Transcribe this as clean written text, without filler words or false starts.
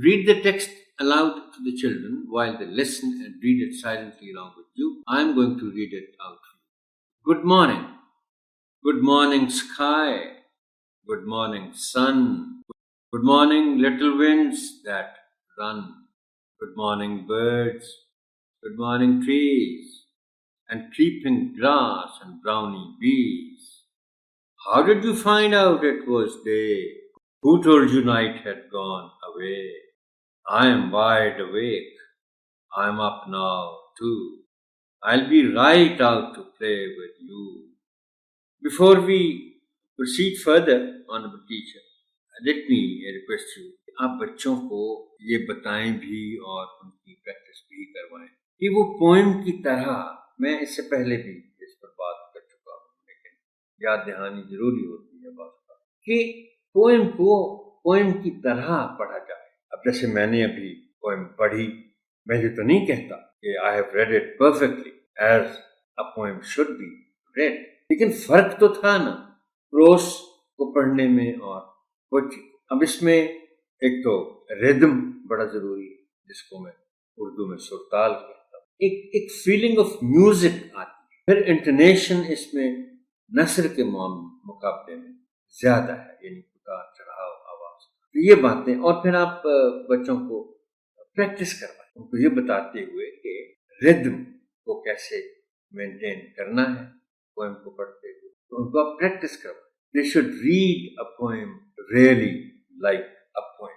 read the text aloud to the children while they listen and read it silently along with you. I am going to read it out for you. Good morning. Good morning, sky. Good morning, sun. Good morning, little winds that run. Good morning, birds. Good morning, trees. And creeping grass and brownie bees. How did you find out it was day? Who told you night had gone away? I am wide awake. I am up now, too. I'll be right out to play with you. Before we proceed further, Honorable Teacher, let me request you, आप बच्चों को ये बताएं भी और उनकी practice भी करवाएं कि वो पोएम की तरह, मैं इससे पहले भी इस पर बात कर चुका हूँ, लेकिन याद दहानी जरूरी होती है बात का, कि पोएम को पोएम की तरह पढ़ा जाए. अब जैसे मैंने अभी पोएम पढ़ी, मैं ये तो नहीं कहता कि I have read it perfectly as a poem should be read, लेकिन फर्क तो था ना प्रोस को पढ़ने में और पोएट्री. अब इसमें एक तो रिदम बड़ा जरूरी है, जिसको मैं उर्दू में सुरताल कहता हूँ. एक फीलिंग ऑफ म्यूजिक आती है. फिर इंटोनेशन इसमें नस्र के मुकाबले में ज्यादा है, यानी उतार चढ़ाव आवाज. तो ये बातें, और फिर आप बच्चों को प्रैक्टिस करवाएं, उनको ये बताते हुए कि रिदम को कैसे मेंटेन करना है पोएम को पढ़ते हुए. तो उनको आप प्रैक्टिस करवाएं. They should read a poem really like a poem.